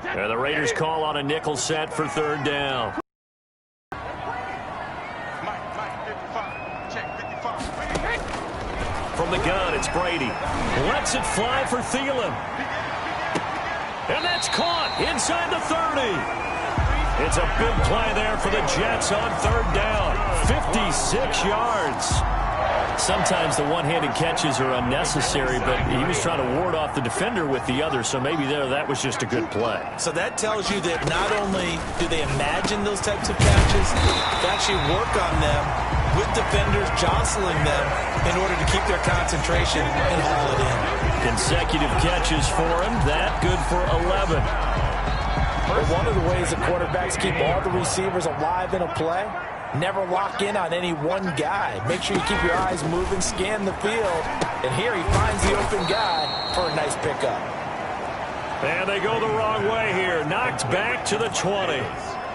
And the Raiders call on a nickel set for third down. From the gun, it's Brady. Lets it fly for Thielen. And that's caught inside the 30. It's a big play there for the Jets on third down. 56 yards. Sometimes the one-handed catches are unnecessary, but he was trying to ward off the defender with the other, so maybe that was just a good play. So that tells you that not only do they imagine those types of catches, they actually work on them with defenders jostling them in order to keep their concentration and haul it in. Consecutive catches for him. That good for 11. But one of the ways the quarterbacks keep all the receivers alive in a play, never lock in on any one guy. Make sure you keep your eyes moving, scan the field. And here he finds the open guy for a nice pickup. And they go the wrong way here. Knocked back to the 20.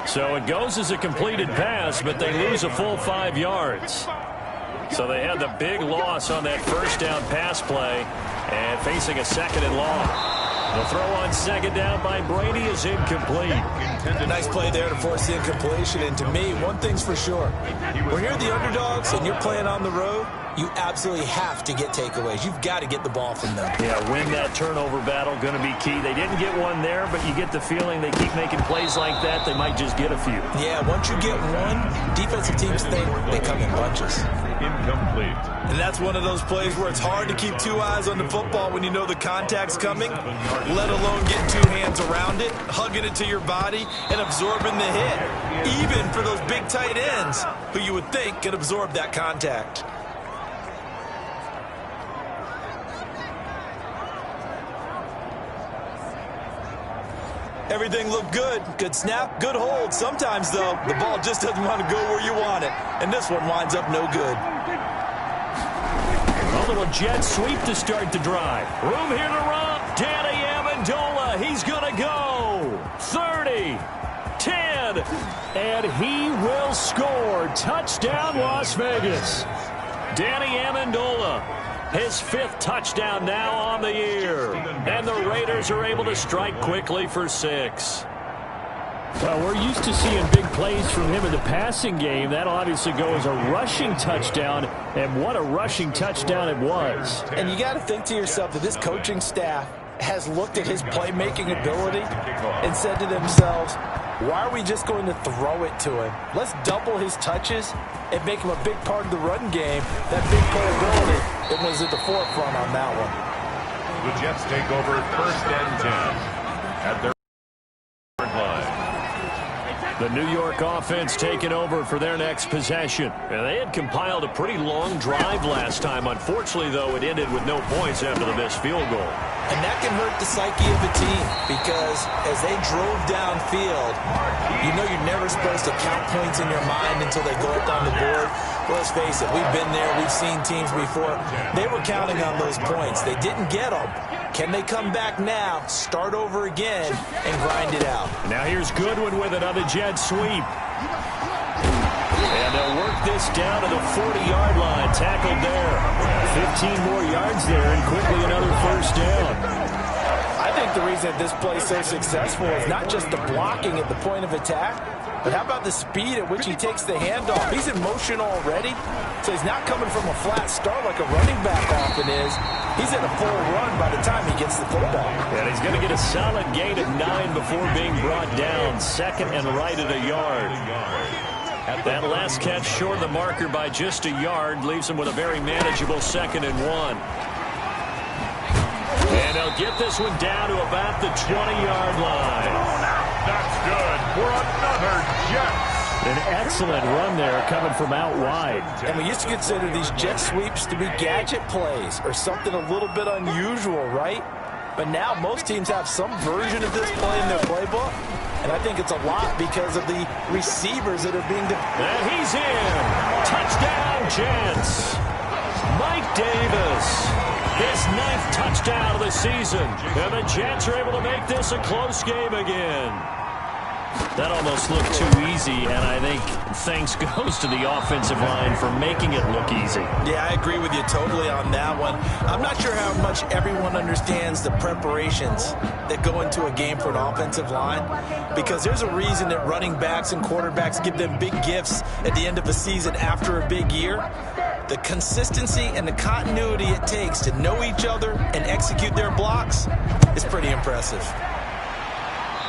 So it goes as a completed pass, but they lose a full 5 yards. So they had the big loss on that first down pass play and facing a second and long. The throw on second down by Brady is incomplete. Nice play there to force the incompletion. And to me, one thing's for sure. When you're the underdogs and you're playing on the road, you absolutely have to get takeaways. You've got to get the ball from them. Yeah, win that turnover battle, going to be key. They didn't get one there, but you get the feeling they keep making plays like that, they might just get a few. Yeah, once you get one, defensive teams think they come in bunches. Incomplete. And that's one of those plays where it's hard to keep two eyes on the football when you know the contact's coming, let alone getting two hands around it, hugging it to your body, and absorbing the hit. Even for those big tight ends who you would think can absorb that contact. Everything looked good. Good snap, good hold. Sometimes, though, the ball just doesn't want to go where you want it. And this one winds up no good. A little jet sweep to start the drive. Room here to run. Danny Amendola, he's going to go. 30, 10, and he will score. Touchdown, Las Vegas. Danny Amendola. His 5th touchdown now on the year. And the Raiders are able to strike quickly for 6. Well, we're used to seeing big plays from him in the passing game. That'll obviously go as a rushing touchdown, and what a rushing touchdown it was. And you got to think to yourself that this coaching staff has looked at his playmaking ability and said to themselves, why are we just going to throw it to him? Let's double his touches and make him a big part of the run game. That big playability, it was at the forefront on that one. The Jets take over 1st and 10 at their line. The New York offense taking over for their next possession. And they had compiled a pretty long drive last time. Unfortunately, though, it ended with no points after the missed field goal. And that can hurt the psyche of a team because as they drove downfield, you know you're never supposed to count points in your mind until they go up on the board. Well, let's face it, we've been there. We've seen teams before. They were counting on those points. They didn't get them. Can they come back now, start over again, and grind it out? Now here's Goodwin with it on the jet sweep. And they'll work this down to the 40-yard line. Tackled there. 15 more yards there, and quickly another first down. I think the reason this play is so successful is not just the blocking at the point of attack, but how about the speed at which he takes the handoff? He's in motion already, so he's not coming from a flat start like a running back often is. He's in a full run by the time he gets the football. And he's going to get a solid gain of 9 before being brought down. Second and right at a yard. That last catch short of the marker by just a yard leaves him with a very manageable 2nd and 1. And they'll get this one down to about the 20-yard line. That's good for another Jets. An excellent run there coming from out wide. And we used to consider these jet sweeps to be gadget plays or something a little bit unusual, right? But now most teams have some version of this play in their playbook. And I think it's a lot because of the receivers that are being... And he's in. Touchdown, Jets. Mike Davis. His 9th touchdown of the season. And the Jets are able to make this a close game again. That almost looked too easy, and I think thanks goes to the offensive line for making it look easy. Yeah, I agree with you totally on that one. I'm not sure how much everyone understands the preparations that go into a game for an offensive line, because there's a reason that running backs and quarterbacks give them big gifts at the end of a season after a big year. The consistency and the continuity it takes to know each other and execute their blocks is pretty impressive.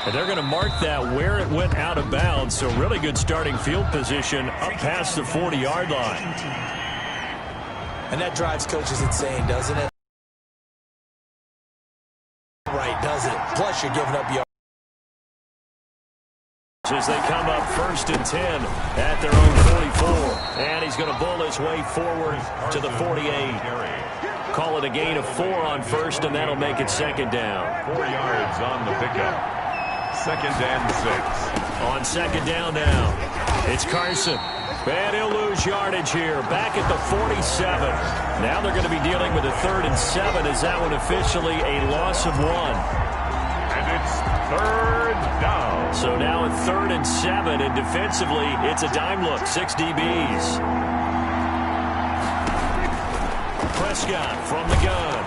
And they're going to mark that where it went out of bounds, so really good starting field position up past the 40-yard line. And that drives coaches insane, doesn't it? Right, does it? Plus, you're giving up yards. As they come up 1st and 10 at their own 44. And he's going to bull his way forward to the 48. Call it a gain of 4 on 1st, and that'll make it 2nd down. 4 yards on the pickup. 2nd and 6. On 2nd down now, it's Carson. And he'll lose yardage here. Back at the 47. Now they're going to be dealing with a 3rd and 7. Is that one officially a loss of 1? And it's 3rd down. So now at 3rd and 7, and defensively, it's a dime look. 6 DBs. Prescott from the gun.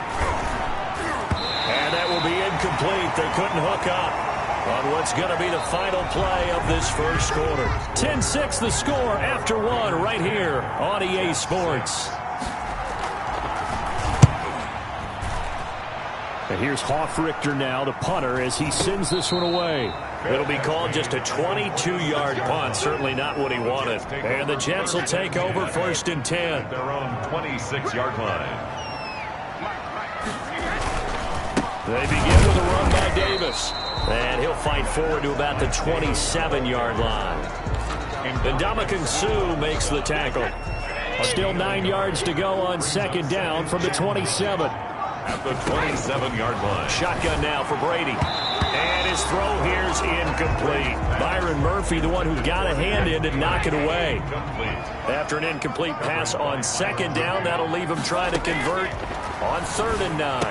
And that will be incomplete. They couldn't hook up on what's going to be the final play of this first quarter. 10-6 the score after 1 right here on EA Sports. And here's Hoffrichter now, the punter, as he sends this one away. It'll be called just a 22-yard punt. Certainly not what he wanted. And the Jets will take over 1st and 10. Their own 26-yard line. They begin with a run by Davis. And he'll fight forward to about the 27-yard line. And Ndamukong Suh makes the tackle. Still 9 yards to go on 2nd down from the 27. At the 27-yard line. Shotgun now for Brady. And his throw here's incomplete. Byron Murphy, the one who got a hand in to knock it away. After an incomplete pass on 2nd down, that'll leave him trying to convert on 3rd and 9.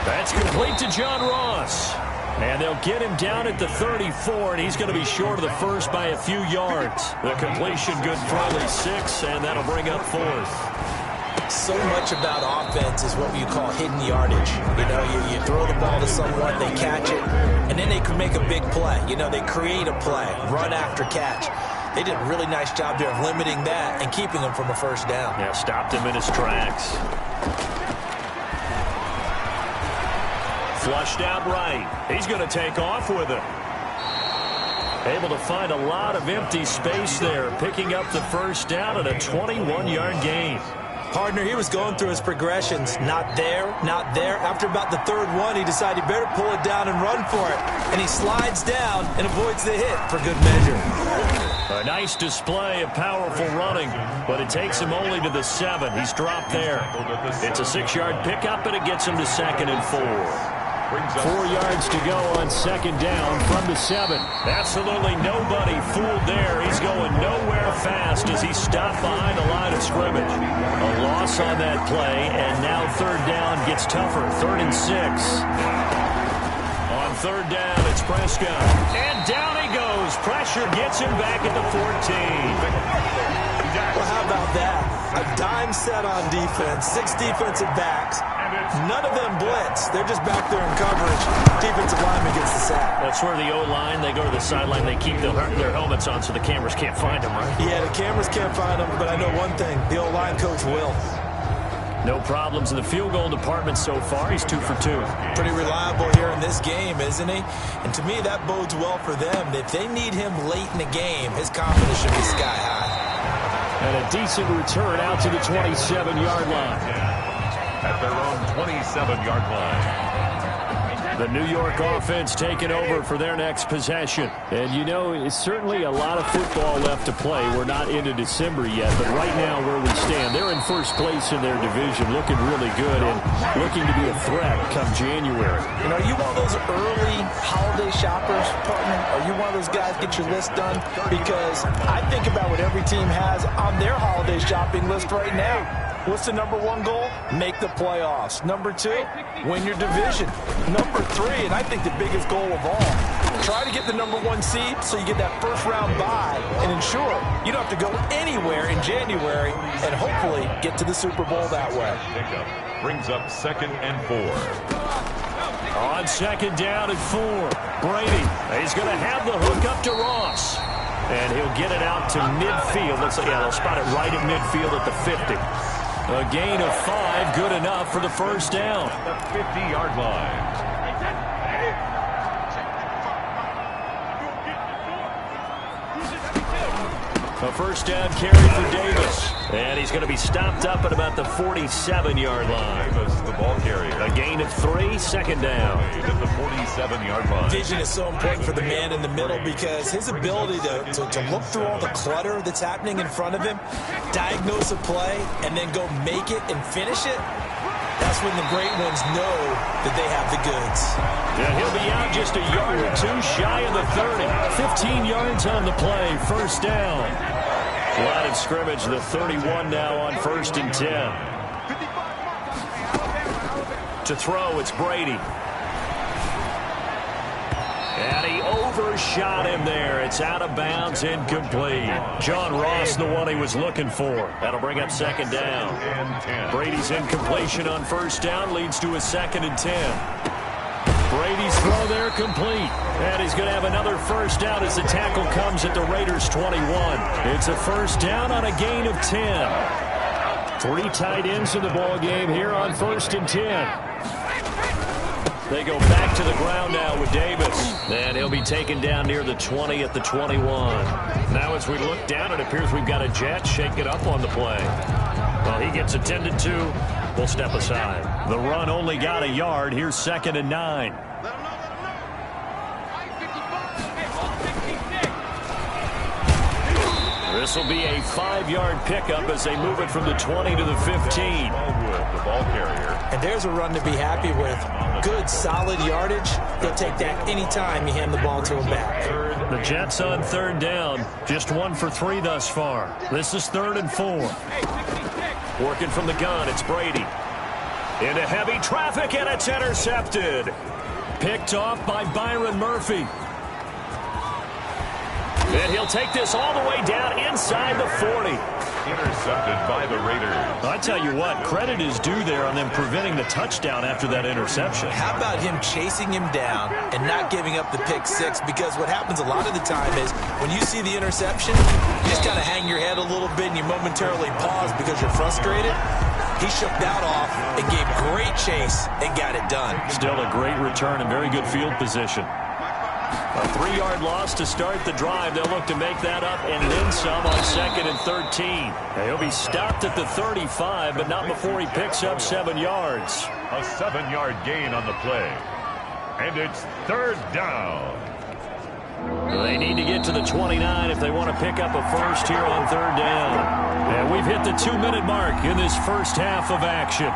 That's complete to John Ross. And they'll get him down at the 34, and he's going to be short of the first by a few yards. The completion good for only 6, and that'll bring up 4th. So much about offense is what you call hidden yardage. You know, you throw the ball to someone, they catch it, and then they can make a big play. You know, they create a play, run after catch. They did a really nice job there of limiting that and keeping him from a 1st down. Yeah, stopped him in his tracks. Flushed out right. He's going to take off with it. Able to find a lot of empty space there, picking up the 1st down and a 21-yard gain. Partner, he was going through his progressions. Not there, not there. After about the 3rd one, he decided he better pull it down and run for it. And he slides down and avoids the hit for good measure. A nice display of powerful running, but it takes him only to the 7. He's dropped there. It's a 6-yard pickup, and it gets him to 2nd and 4. 4 yards to go on 2nd down from the 7. Absolutely nobody fooled there. He's going nowhere fast as he stopped behind the line of scrimmage. A loss on that play, and now 3rd down gets tougher. 3rd and 6. On 3rd down, it's Prescott. And down he goes. Pressure gets him back at the 14. Well, how about that? A dime set on defense, 6 defensive backs. None of them blitz. They're just back there in coverage. Defensive lineman gets the sack. That's where the O-line, they go to the sideline, they keep their helmets on so the cameras can't find them, right? Yeah, the cameras can't find them, but I know one thing. The O-line coach will. No problems in the field goal department so far. He's 2 for 2. Pretty reliable here in this game, isn't he? And to me, that bodes well for them. If they need him late in the game, his confidence should be sky high. And a decent return out to the 27-yard line. At their own 27-yard line. The New York offense taking over for their next possession. And, you know, it's certainly a lot of football left to play. We're not into December yet, but right now where we stand, they're in 1st place in their division, looking really good and looking to be a threat come January. You know, are you one of those early holiday shoppers, partner? Are you one of those guys get your list done? Because I think about what every team has on their holiday shopping list right now. What's the number one goal? Make the playoffs. Number 2, win your division. Number 3, and I think the biggest goal of all, try to get the number 1 seed so you get that first round bye and ensure you don't have to go anywhere in January and hopefully get to the Super Bowl that way. Pickup brings up 2nd and 4. On 2nd down and 4, Brady. He's going to have the hook up to Ross. And he'll get it out to midfield. Let's say, they'll spot it right at midfield at the 50. A gain of 5, good enough for the first down. The 50-yard line. A first down carry for Davis. And he's going to be stopped up at about the 47-yard line. Davis, the ball carrier. A gain of 3, 2nd down. At the 47-yard line. Vision is so important for the man in the middle because his ability to look through all the clutter that's happening in front of him, diagnose a play, and then go make it and finish it, that's when the great ones know that they have the goods. Yeah, he'll be out just a yard or 2 shy of the 30. 15 yards on the play, first down. Line of scrimmage, the 31 now on 1st and 10. To throw, it's Brady. And he overshot him there. It's out of bounds, incomplete. John Ross, the one he was looking for. That'll bring up 2nd down. Brady's incompletion on 1st down leads to a 2nd and 10. Brady's throw there complete. And he's going to have another first down as the tackle comes at the Raiders' 21. It's a first down on a gain of 10. 3 tight ends in the ball game here on 1st and 10. They go back to the ground now with Davis. And he'll be taken down near the 20 at the 21. Now as we look down, it appears we've got a Jet shake it up on the play. Well, he gets attended to. We'll step aside. The run only got a yard. Here's 2nd and 9. This will be a 5-yard pickup as they move it from the 20 to the 15. The ball carrier. And there's a run to be happy with. Good, solid yardage. He'll take that anytime you hand the ball to him back. The Jets on 3rd down. Just 1 for 3 thus far. This is 3rd and 4. Working from the gun, it's Brady. Into heavy traffic, and it's intercepted. Picked off by Byron Murphy. And he'll take this all the way down inside the 40. Intercepted by the Raiders. I tell you what, credit is due there on them preventing the touchdown after that interception. How about him chasing him down and not giving up the pick 6? Because what happens a lot of the time is when you see the interception, you just kind of hang your head a little bit and you momentarily pause because you're frustrated. He shook that off and gave great chase and got it done. Still a great return and very good field position. A 3-yard loss to start the drive. They'll look to make that up and then some on 2nd and 13. He'll be stopped at the 35, but not before he picks up 7 yards. A 7-yard gain on the play. And it's 3rd down. They need to get to the 29 if they want to pick up a first here on 3rd down. And we've hit the 2-minute mark in this first half of action.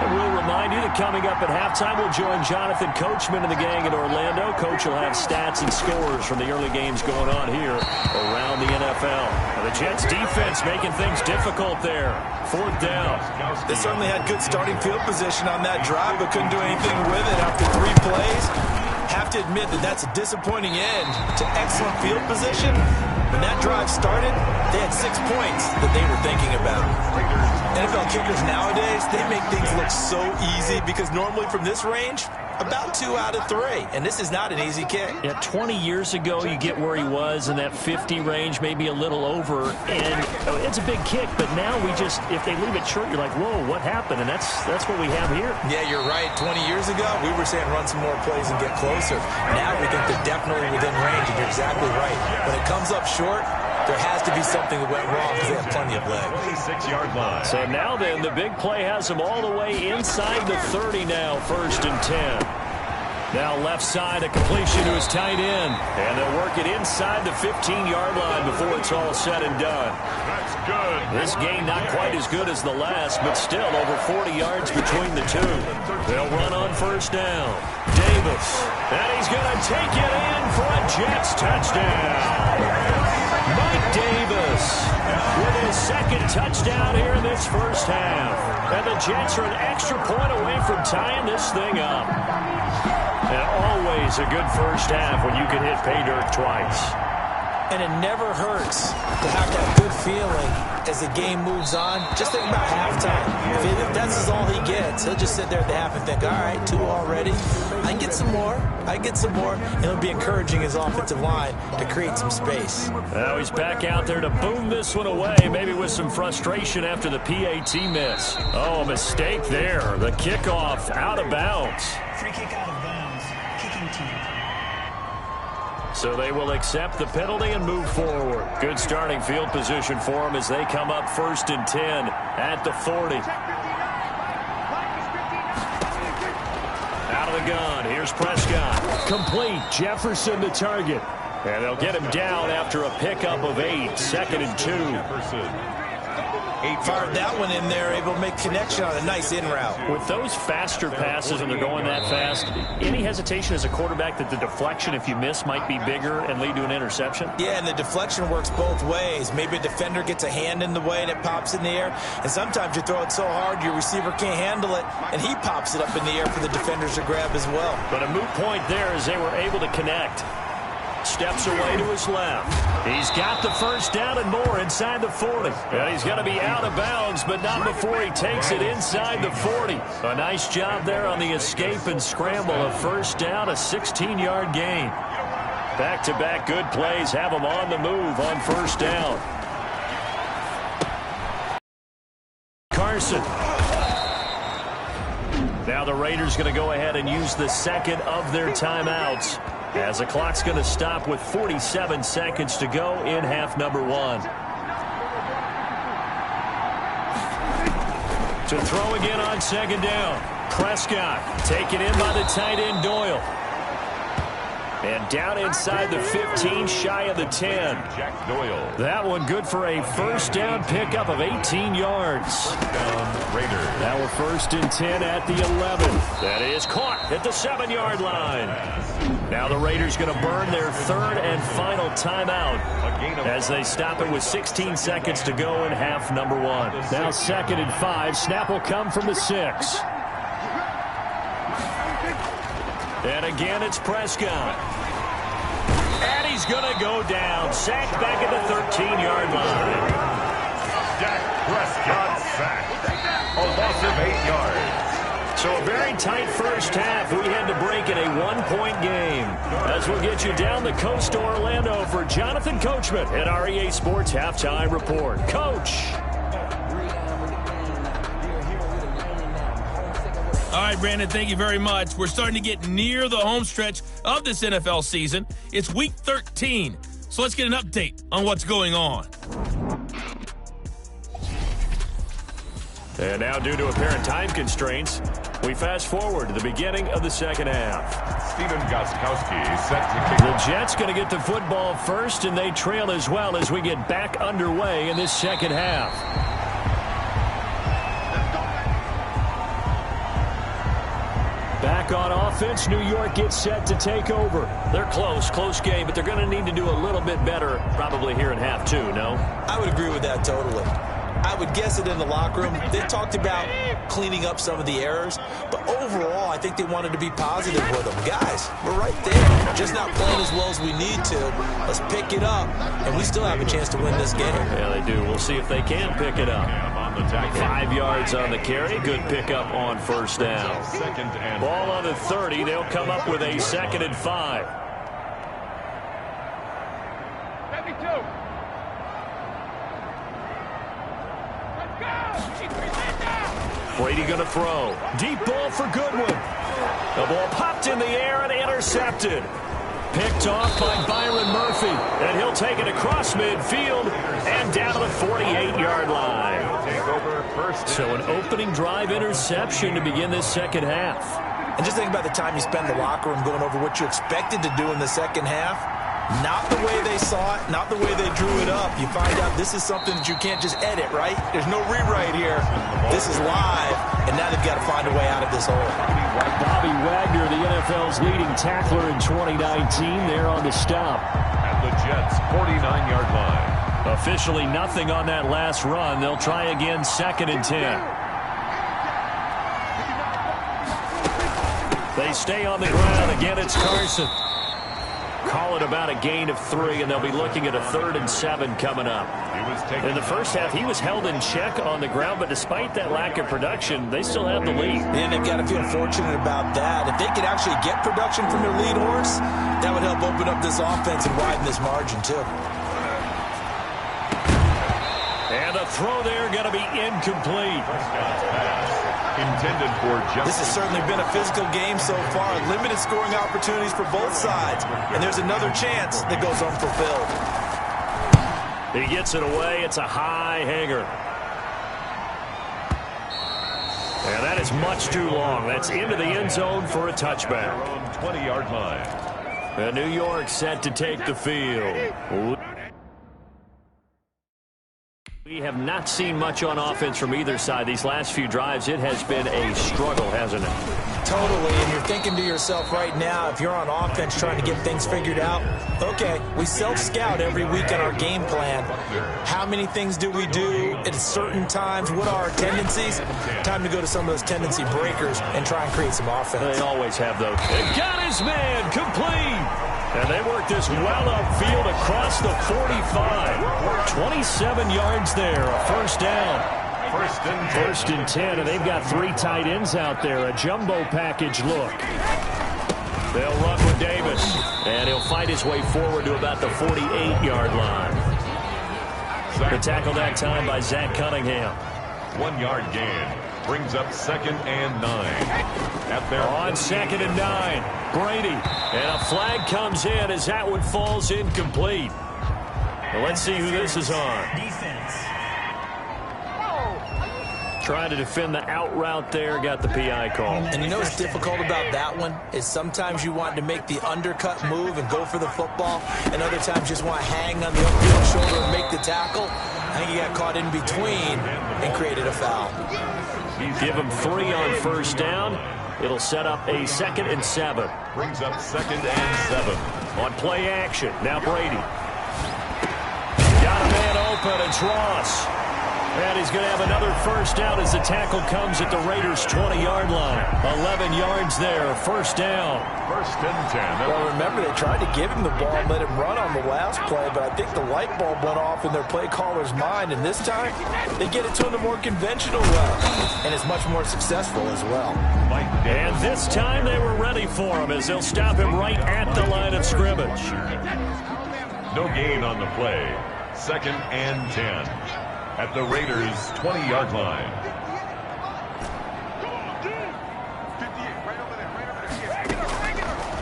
We'll remind you that coming up at halftime, we'll join Jonathan Coachman and the gang in Orlando. Coach will have stats and scores from the early games going on here around the NFL. And the Jets defense making things difficult there. 4th down. They certainly had good starting field position on that drive, but couldn't do anything with it after 3 plays. Have to admit that that's a disappointing end to excellent field position. When that drive started, they had 6 points that they were thinking about. NFL kickers nowadays, they make things look so easy because normally from this range, about 2 out of 3. And this is not an easy kick. Yeah, 20 years ago, you get where he was in that 50 range, maybe a little over. And it's a big kick, but now we just, if they leave it short, you're like, whoa, what happened? And that's what we have here. Yeah, you're right. 20 years ago, we were saying run some more plays and get closer. Now we think they're definitely within range, and you're exactly right. When it comes up short, there has to be something that went wrong because they have plenty of legs. 6-yard line. So now then, the big play has them all the way inside the 30 now, 1st and 10. Now left side, a completion to his tight end. And they'll work it inside the 15-yard line before it's all said and done. That's good. This game not quite as good as the last, but still over 40 yards between the two. They'll run on 1st down. Davis. And he's going to take it in for a Jets touchdown. Mike Davis with his second touchdown here in this first half. And the Jets are an extra point away from tying this thing up. And always a good first half when you can hit pay dirt twice. And it never hurts to have that good feeling as the game moves on. Just think about halftime. If that's all he gets, he'll just sit there at the half and think, all right, 2 already. I can get some more. And it'll be encouraging his offensive line to create some space. Now he's back out there to boom this one away, maybe with some frustration after the PAT miss. Oh, a mistake there. The kickoff out of bounds. Free kick out of bounds. Kicking team. So they will accept the penalty and move forward. Good starting field position for them as they come up 1st and 10 at the 40. Out of the gun. Here's Prescott. Complete. Jefferson the target. And they'll get him down after a pickup of 8. 2nd and 2. Jefferson. Fired that one in there, able to make connection on a nice in route. With those faster passes and they're going that fast, any hesitation as a quarterback that the deflection, if you miss, might be bigger and lead to an interception? Yeah, and the deflection works both ways. Maybe a defender gets a hand in the way and it pops in the air. And sometimes you throw it so hard your receiver can't handle it, and he pops it up in the air for the defenders to grab as well. But a moot point there as they were able to connect. Steps away to his left. He's got the first down and more inside the 40. And he's going to be out of bounds, but not before he takes it inside the 40. A nice job there on the escape and scramble. A first down, a 16-yard gain. Back-to-back good plays have him on the move on first down. Carson. Now the Raiders going to go ahead and use the second of their timeouts, as the clock's going to stop with 47 seconds to go in half number 1. To throw again on 2nd down. Prescott taken in by the tight end Doyle. And down inside the 15, shy of the 10. Jack Doyle. That one good for a first down pickup of 18 yards. Down Raiders. Now we're 1st and 10 at the 11. That is caught at the 7-yard line. Now the Raiders going to burn their 3rd and final timeout as they stop it with 16 seconds to go in half number 1. Now 2nd and 5. Snap will come from the 6. And again, it's Prescott. And he's going to go down. Sacked back at the 13-yard line. Dak Prescott sacked. A loss of 8 yards. So a very tight first half. We had to break in a 1-point game. As we'll get you down the coast to Orlando for Jonathan Coachman at our EA Sports Halftime Report. Coach. All right, Brandon, thank you very much. We're starting to get near the home stretch of this NFL season. It's Week 13, so let's get an update on what's going on. And now, due to apparent time constraints, we fast forward to the beginning of the second half. Steven Gostkowski set to kick. The Jets going to get the football first, and they trail as well as we get back underway in this second half. Back on offense, New York gets set to take over. They're close game, but they're going to need to do a little bit better probably here in half 2, no? I would agree with that totally. I would guess it in the locker room. They talked about cleaning up some of the errors, but overall, I think they wanted to be positive with them. Guys, we're right there. Just not playing as well as we need to. Let's pick it up, and we still have a chance to win this game. Yeah, they do. We'll see if they can pick it up. 5 yards on the carry. Good pickup on first down. Ball on the 30. They'll come up with a 2nd and 5. Brady going to throw. Deep ball for Goodwin. The ball popped in the air and intercepted. Picked off by Byron Murphy. And he'll take it across midfield and down to the 48-yard line. So an opening drive interception to begin this second half. And just think about the time you spend in the locker room going over what you expected to do in the second half. Not the way they saw it, not the way they drew it up. You find out this is something that you can't just edit, right? There's no rewrite here. This is live, and now they've got to find a way out of this hole. Bobby Wagner, the NFL's leading tackler in 2019, there on the stop. At the Jets' 49-yard line. Officially nothing on that last run. They'll try again, 2nd and 10. They stay on the ground. Again, it's Carson. Call it about a gain of 3, and they'll be looking at a 3rd and 7 coming up. In the first half, he was held in check on the ground, but despite that lack of production, they still have the lead. And they've got to feel fortunate about that. If they could actually get production from their lead horse, that would help open up this offense and widen this margin, too. And the throw there going to be incomplete. Intended for just. This has certainly been a physical game so far. Limited scoring opportunities for both sides. And there's another chance that goes unfulfilled. He gets it away. It's a high hanger. And that is much too long. That's into the end zone for a touchback. 20-yard line. And New York set to take the field. We have not seen much on offense from either side. These last few drives, it has been a struggle, hasn't it? Totally, and you're thinking to yourself right now, if you're on offense trying to get things figured out, okay, we self-scout every week on our game plan. How many things do we do at certain times? What are our tendencies? Time to go to some of those tendency breakers and try and create some offense. They always have those. They got his man complete. And they work this well upfield across the 45. 27 yards there, a first down. First and 10, and they've got 3 tight ends out there. A jumbo package look. They'll run with Davis, and he'll fight his way forward to about the 48-yard line. The tackle that time by Zach Cunningham. 1-yard gain. Brings up 2nd and 9. On 2nd and 9, Brady. And a flag comes in as that one falls incomplete. Well, let's see who this is on. Defense. Trying to defend the out route there, got the PI call. And you know what's difficult about that one is sometimes you want to make the undercut move and go for the football, and other times just want to hang on the upfield shoulder and make the tackle. I think he got caught in between and created a foul. Give him 3 on first down. It'll set up a 2nd and 7. Brings up 2nd and 7. On play action, now Brady. Got a man open, it's Ross. And he's going to have another first down as the tackle comes at the Raiders' 20-yard line. 11 yards there, first down. 1st and 10. Well, remember, they tried to give him the ball and let him run on the last play, but I think the light bulb went off in their play caller's mind, and this time they get it to him the more conventional route, and it's much more successful as well. And this time they were ready for him as they'll stop him right at the line of scrimmage. No gain on the play. 2nd and 10. At the Raiders' 20-yard line.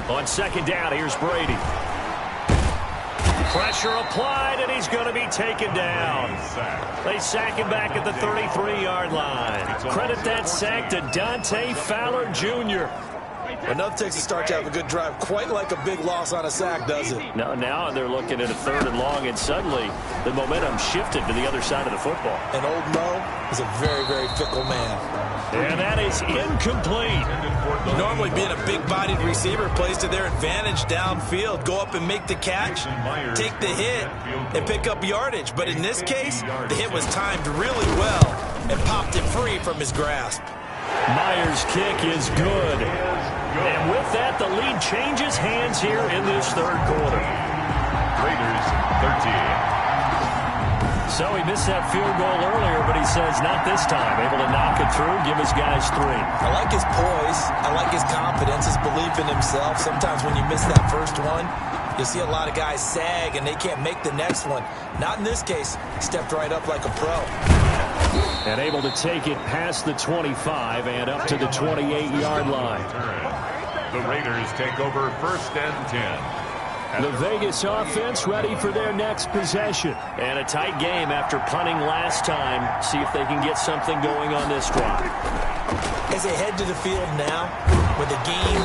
On 2nd down, here's Brady. Pressure applied, and he's going to be taken down. They sack him back at the 33-yard line. Credit that sack to Dante Fowler Jr. Enough takes to start to have a good drive, quite like a big loss on a sack, does it? Now they're looking at a 3rd and long, and suddenly the momentum shifted to the other side of the football. And old Mo is a very, very fickle man. And that is incomplete. Normally being a big-bodied receiver plays to their advantage downfield. Go up and make the catch, take the hit, and pick up yardage. But in this case, the hit was timed really well and popped it free from his grasp. Myers' kick is good. And with that, the lead changes hands here in this 3rd quarter. Raiders 13. So he missed that field goal earlier, but he says not this time. Able to knock it through, give his guys 3. I like his poise. I like his confidence, his belief in himself. Sometimes when you miss that first one, you'll see a lot of guys sag and they can't make the next one. Not in this case. Stepped right up like a pro. And able to take it past the 25 and up to the 28-yard line. The Raiders take over 1st and 10. The Vegas offense ready for their next possession. And a tight game after punting last time. See if they can get something going on this drive. As they head to the field now, with the game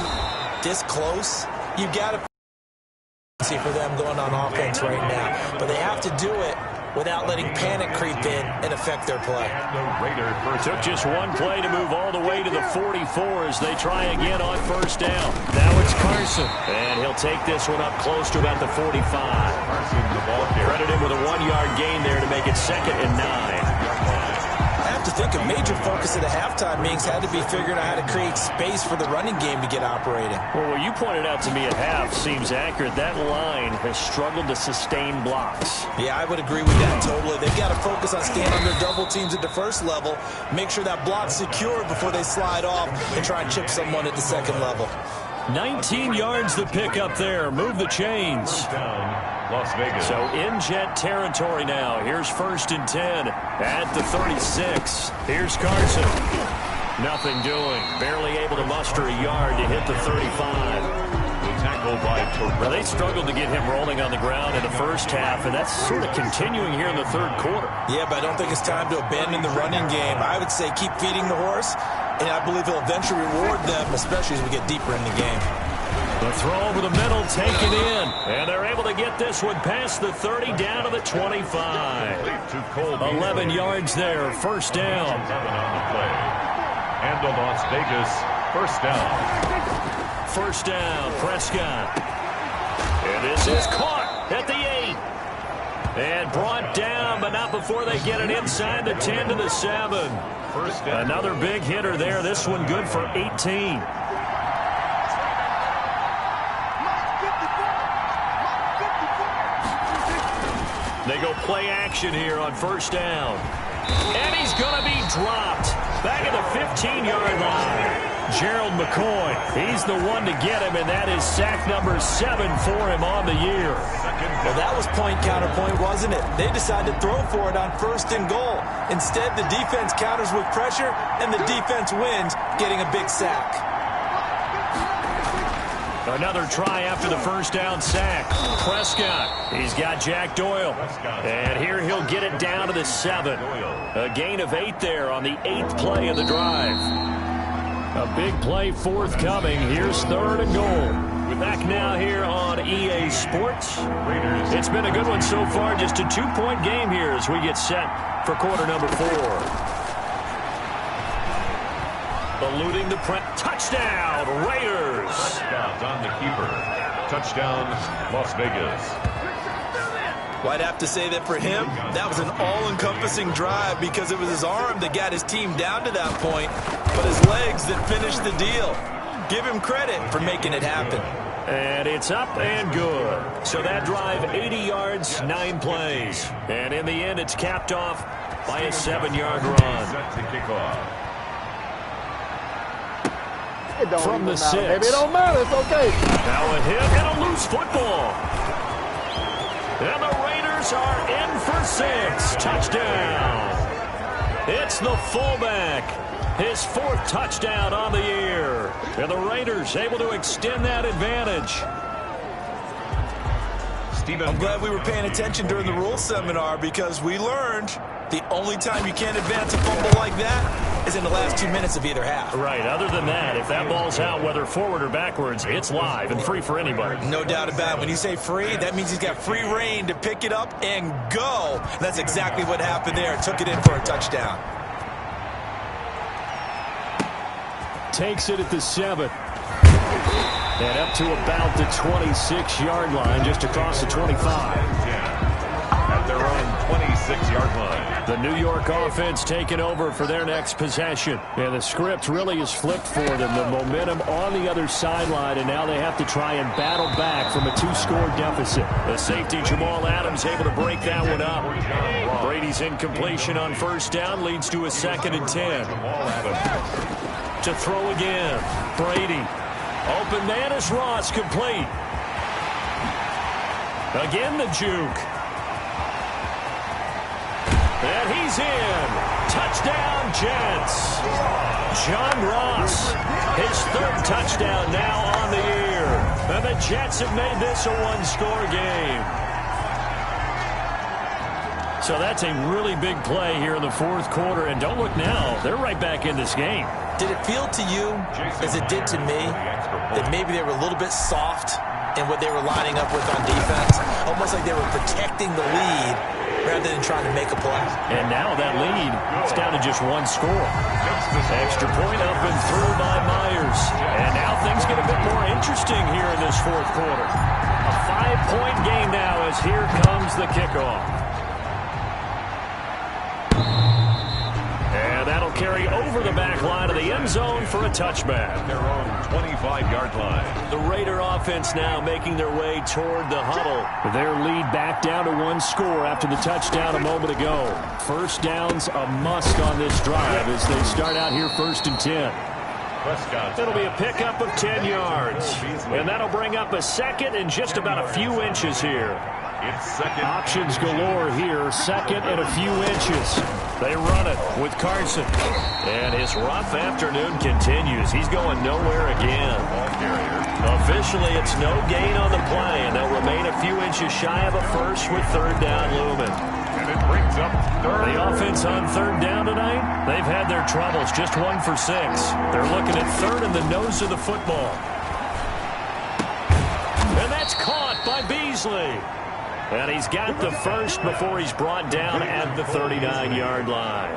this close, you've got to see for them going on offense right now. But they have to do it without letting panic creep in and affect their play. Took just one play to move all the way to the 44 as they try again on first down. Now it's Carson, and he'll take this one up close to about the 45. Credit him with a 1-yard gain there to make it 2nd and 9. I have to think a major focus of the halftime meetings had to be figuring out how to create space for the running game to get operating. Well, what you pointed out to me at half seems accurate. That line has struggled to sustain blocks. Yeah, I would agree with that totally. They've got to focus on staying under double teams at the first level, make sure that block's secure before they slide off and try and chip someone at the second level. 19 yards to pick up there. Move the chains. Las Vegas. So in Jet territory now. Here's 1st and 10 at the 36. Here's Carson. Nothing doing. Barely able to muster a yard to hit the 35. Tackled by Torres. Well, they struggled to get him rolling on the ground in the first half, and that's sort of continuing here in the third quarter. Yeah, but I don't think it's time to abandon the running game. I would say keep feeding the horse, and I believe he'll eventually reward them, especially as we get deeper in the game. The throw over the middle taken in, and they're able to get this one past the 30 down to the 25. 11 yards there, first down. And the Las Vegas first down. First down, Prescott. And this is caught at the 8. And brought down, but not before they get it inside the 10 to the 7. Another big hitter there. This one good for 18. They go play action here on first down. And he's going to be dropped back at the 15-yard line. Gerald McCoy, he's the one to get him, and that is sack number 7 for him on the year. Well, that was point counterpoint, wasn't it? They decided to throw for it on 1st and goal. Instead, the defense counters with pressure, and the defense wins, getting a big sack. Another try after the first down sack. Prescott, he's got Jack Doyle. And here he'll get it down to the 7. A gain of 8 there on the 8th play of the drive. A big play forthcoming. Here's 3rd and goal. We're back now here on EA Sports. It's been a good one so far. Just a 2-point game here as we get set for quarter number 4. Eluding the press. Touchdown, Raiders. On the keeper. Touchdown, Las Vegas. Well, I'd have to say that for him, that was an all-encompassing drive because it was his arm that got his team down to that point, but his legs that finished the deal. Give him credit for making it happen. And it's up and good. So that drive, 80 yards, 9 plays. And in the end, it's capped off by a 7-yard run. Set to kick off. From the 6. Maybe it don't matter. It's okay. Now a hit and a loose football. And the Raiders are in for 6. Touchdown. It's the fullback. His 4th touchdown on the year. And the Raiders able to extend that advantage. I'm glad we were paying attention during the rules seminar because we learned the only time you can't advance a fumble like that is in the last 2 minutes of either half. Right. Other than that, if that ball's out, whether forward or backwards, it's live and free for anybody. No doubt about it. When you say free, that means he's got free reign to pick it up and go. That's exactly what happened there. Took it in for a touchdown. Takes it at the 7. And up to about the 26-yard line, just across the 25. At their own 26-yard line. The New York offense taking over for their next possession. And the script really is flipped for them. The momentum on the other sideline, and now they have to try and battle back from a 2-score deficit. The safety, Jamal Adams, able to break that one up. Brady's incompletion on first down leads to a 2nd and 10. To throw again. Brady. Open man is Ross, complete. Again the juke. And he's in. Touchdown, Jets. John Ross, his 3rd touchdown now on the year. And the Jets have made this a 1-score game. So that's a really big play here in the 4th quarter. And don't look now, they're right back in this game. Did it feel to you, as it did to me, that maybe they were a little bit soft in what they were lining up with on defense? Almost like they were protecting the lead rather than trying to make a play. And now that lead is down to just one score. Extra point up and through by Myers. And now things get a bit more interesting here in this fourth quarter. A 5-point game now as here comes the kickoff. And that'll carry over the back line of the end zone for a touchback. Their own 25-yard line. The Raider offense now making their way toward the huddle. Their lead back down to one score after the touchdown a moment ago. First down's a must on this drive as they start out here 1st and 10. It'll be a pickup of 10 yards. And that'll bring up a second and just about a few inches here. It's second. Options galore here. Second and a few inches. They run it with Carson. And his rough afternoon continues. He's going nowhere again. Officially, it's no gain on the play, and they'll remain a few inches shy of a first with 3rd down looming. And it brings up 3rd. The offense on 3rd down tonight, they've had their troubles. Just 1 for 6. They're looking at 3rd in the nose of the football. And that's caught by Beasley. And he's got the first before he's brought down at the 39-yard line.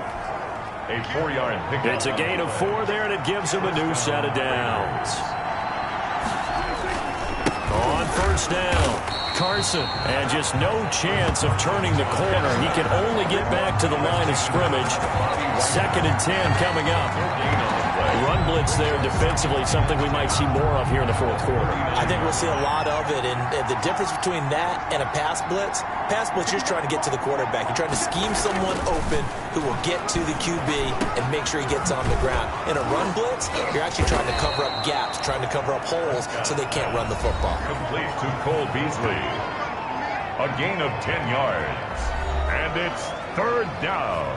A 4-yard pickup. It's a gain of 4 there, and it gives him a new set of downs. On 1st down, Carson, and just no chance of turning the corner. He can only get back to the line of scrimmage. 2nd and 10 coming up. Run blitz there defensively, something we might see more of here in the fourth quarter. I think we'll see a lot of it, and the difference between that and a pass blitz, you're just trying to get to the quarterback. You're trying to scheme someone open who will get to the QB and make sure he gets on the ground. In a run blitz, you're actually trying to cover up gaps, trying to cover up holes so they can't run the football. Complete to Cole Beasley. A gain of 10 yards. And it's 3rd down.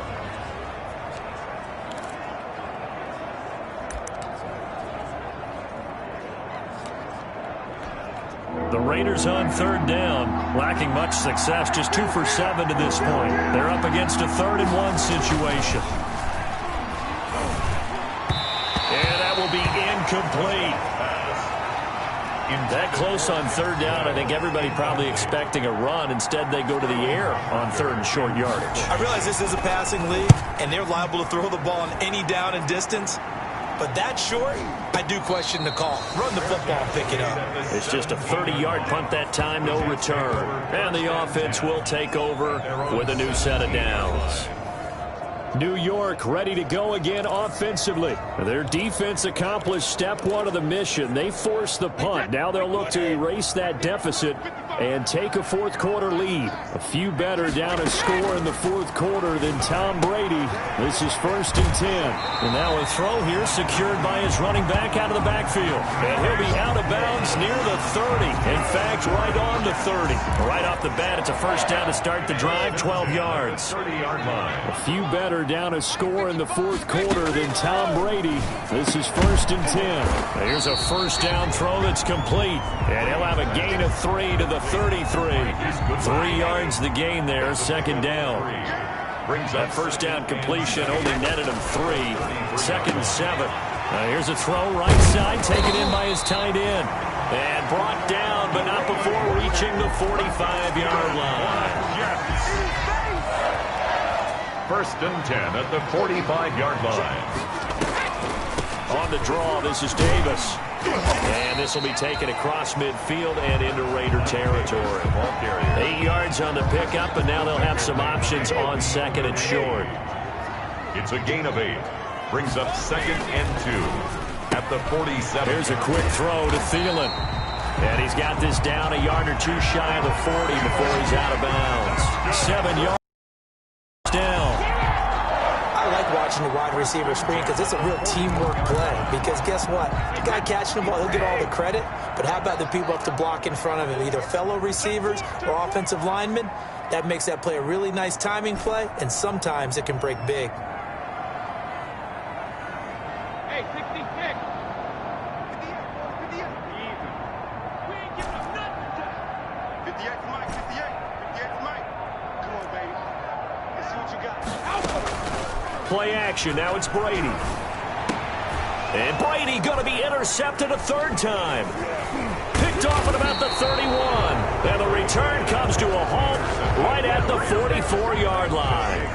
The Raiders on 3rd down, lacking much success, just 2 for 7 to this point. They're up against a 3rd and 1 situation. And that will be incomplete. That close on 3rd down, I think everybody probably expecting a run. Instead, they go to the air on 3rd and short yardage. I realize this is a passing league, and they're liable to throw the ball on any down and distance. But that short, I do question the call. Run the football and pick it up. It's just a 30-yard punt that time, no return. And the offense will take over with a new set of downs. New York ready to go again offensively. Their defense accomplished step 1 of the mission. They forced the punt. Now they'll look to erase that deficit and take a fourth quarter lead. A few better down a score in the fourth quarter than Tom Brady. This is 1st and 10. And now a throw here secured by his running back out of the backfield. And he'll be out of bounds near the 30. In fact, right on the 30. Right off the bat, it's a 1st down to start the drive, 12 yards. 30-yard line. A few better down a score in the fourth quarter than Tom Brady. This is 1st and 10. Here's a 1st down throw that's complete. And he'll have a gain of 3 to the 33. 3 yards the gain there, 2nd down. That 1st down completion only netted him 3. 2nd and 7. Here's a throw right side, taken in by his tight end. And brought down, but not before reaching the 45-yard line. 1st and 10 at the 45-yard line. On the draw, this is Davis. And this will be taken across midfield and into Raider territory. 8 yards on the pickup, and now they'll have some options on 2nd and short. It's a gain of 8. Brings up 2nd and 2 at the 47. Here's a quick throw to Thielen. And he's got this down a yard or 2 shy of the 40 before he's out of bounds. 7 yards down. I like watching the wide receiver screen because it's a real teamwork play. Because guess what? The guy catching the ball, he'll get all the credit. But how about the people up to block in front of him, either fellow receivers or offensive linemen? That makes that play a really nice timing play, and sometimes it can break big. Hey, 66. Play action. Now it's Brady. And Brady going to be intercepted a third time. Picked off at about the 31. And the return comes to a halt right at the 44-yard line.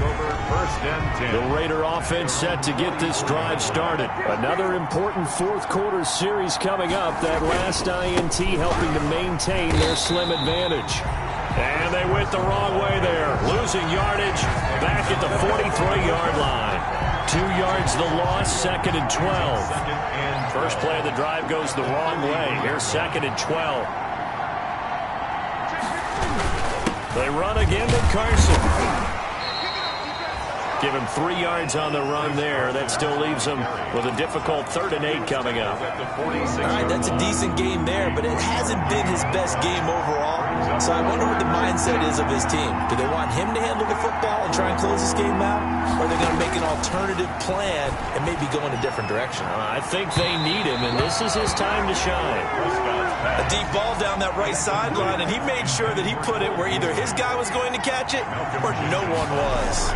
First and 10. The Raider offense set to get this drive started. Another important fourth quarter series coming up. That last INT helping to maintain their slim advantage. And they went the wrong way there. Losing yardage back at the 43-yard line. 2 yards the loss, 2nd and 12. First play of the drive goes the wrong way. Here's 2nd and 12. They run again to Carson. Give him 3 yards on the run there. That still leaves him with a difficult 3rd and 8 coming up. All right, that's a decent game there, but it hasn't been his best game overall. So I wonder what the mindset is of his team. Do they want him to handle the football and try and close this game out? Or are they going to make an alternative plan and maybe go in a different direction? I think they need him, and this is his time to shine. A deep ball down that right sideline, and he made sure that he put it where either his guy was going to catch it or no one was.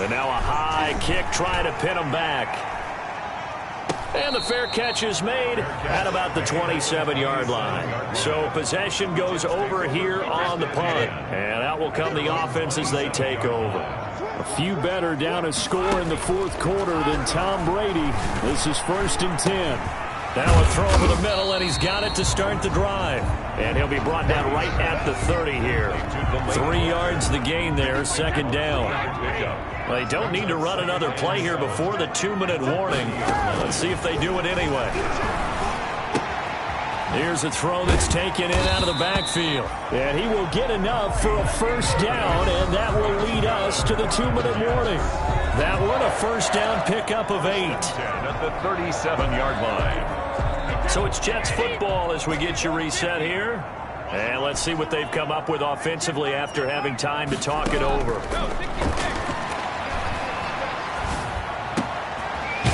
And now a high kick trying to pin him back. And the fair catch is made at about the 27-yard line. So possession goes over here on the punt. And out will come the offense as they take over. A few better down a score in the fourth quarter than Tom Brady. This is 1st and 10. Now a throw over the middle, and he's got it to start the drive. And he'll be brought down right at the 30 here. 3 yards the gain there, 2nd down. They don't need to run another play here before the 2-minute warning. Let's see if they do it anyway. Here's a throw that's taken in out of the backfield. And he will get enough for a first down, and that will lead us to the 2-minute warning. That one, a first down pickup of 8. At the 37-yard line. So it's Jets football as we get you reset here. And let's see what they've come up with offensively after having time to talk it over.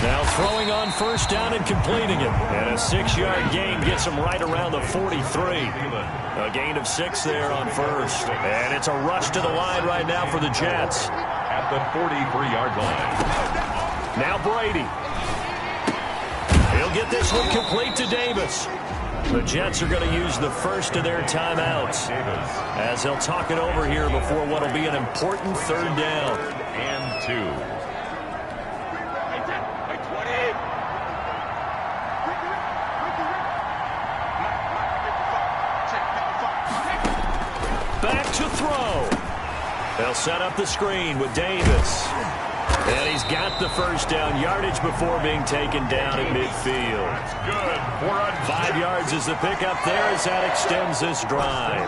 Now throwing on first down and completing it. And a 6-yard gain gets him right around the 43. A gain of 6 there on first. And it's a rush to the line right now for the Jets. At the 43-yard line. Now Brady. He'll get this one complete to Davis. The Jets are going to use the first of their timeouts as they'll talk it over here before what will be an important 3rd down. And 2. Back to throw. They'll set up the screen with Davis. And he's got the first down, yardage before being taken down at midfield. That's good. 5 yards is the pickup there as that extends this drive.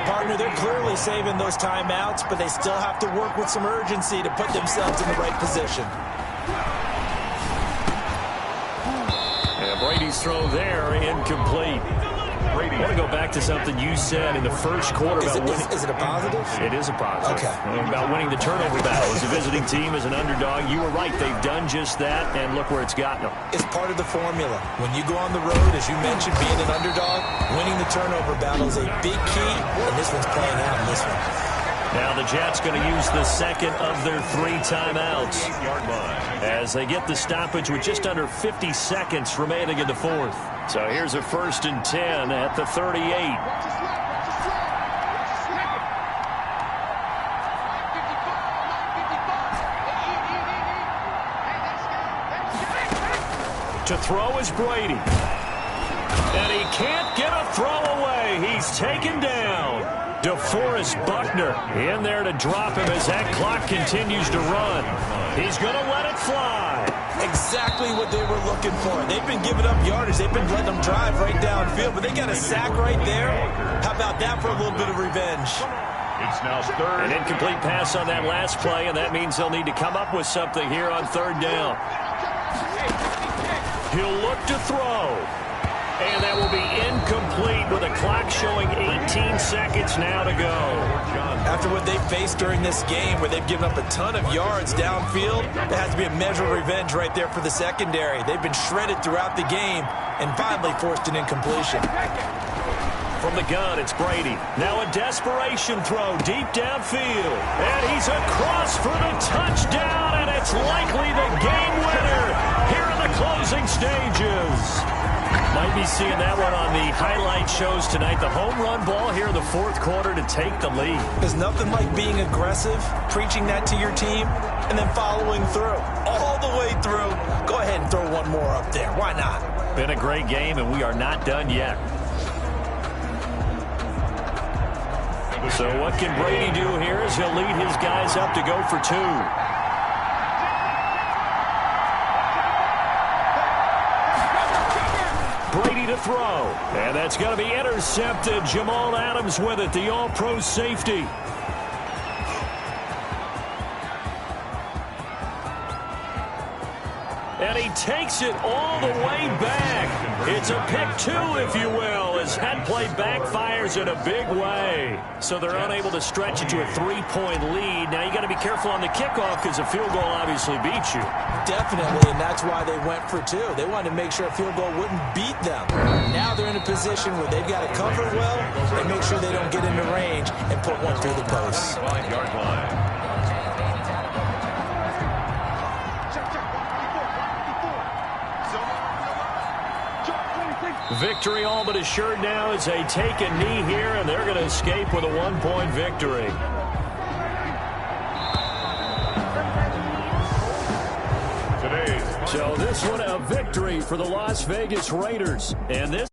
Partner, they're clearly saving those timeouts, but they still have to work with some urgency to put themselves in the right position. And Brady's throw there, incomplete. I want to go back to something you said in the first quarter about winning. Is it a positive? It is a positive. Okay. About winning the turnover battle. As a visiting team, as an underdog, you were right. They've done just that, and look where it's gotten them. It's part of the formula. When you go on the road, as you mentioned, being an underdog, winning the turnover battle is a big key, and this one's playing out in this one. Now the Jets going to use the second of their 3 timeouts as they get the stoppage with just under 50 seconds remaining in the fourth. So here's a 1st and 10 at the 38. To throw is Brady. And he can't get a throw away. He's taken down. DeForest Buckner in there to drop him as that clock continues to run. He's going to let it fly. Exactly what they were looking for. They've been giving up yardage. They've been letting them drive right downfield, but they got a sack right there. How about that for a little bit of revenge? It's now 3rd. An incomplete pass on that last play, and that means they'll need to come up with something here on 3rd down. He'll look to throw. And that will be incomplete with a clock showing 18 seconds now to go. After what they've faced during this game where they've given up a ton of yards downfield, there has to be a measure of revenge right there for the secondary. They've been shredded throughout the game and finally forced an incompletion. From the gun, it's Brady. Now a desperation throw deep downfield. And he's across for the touchdown, and it's likely the game winner. Here closing stages. Might be seeing that one on the highlight shows tonight. The home run ball here in the fourth quarter to take the lead. There's nothing like being aggressive, preaching that to your team, and then following through. All the way through. Go ahead and throw one more up there. Why not? Been a great game, and we are not done yet. So what can Brady do here as he'll lead his guys up to go for two? Brady to throw. And that's going to be intercepted. Jamal Adams with it, the all-pro safety. And he takes it all the way back. It's a pick two, if you will, as that play backfires in a big way. So they're unable to stretch it to a 3-point lead. Now you got to be careful on the kickoff because a field goal obviously beats you. Definitely, and that's why they went for two. They wanted to make sure a field goal wouldn't beat them. Now they're in a position where they've got to cover well and make sure they don't get into range and put one through the post. 5-yard line. Victory all but assured now as they take a knee here, and they're going to escape with a 1-point victory. So this one a victory for the Las Vegas Raiders. And this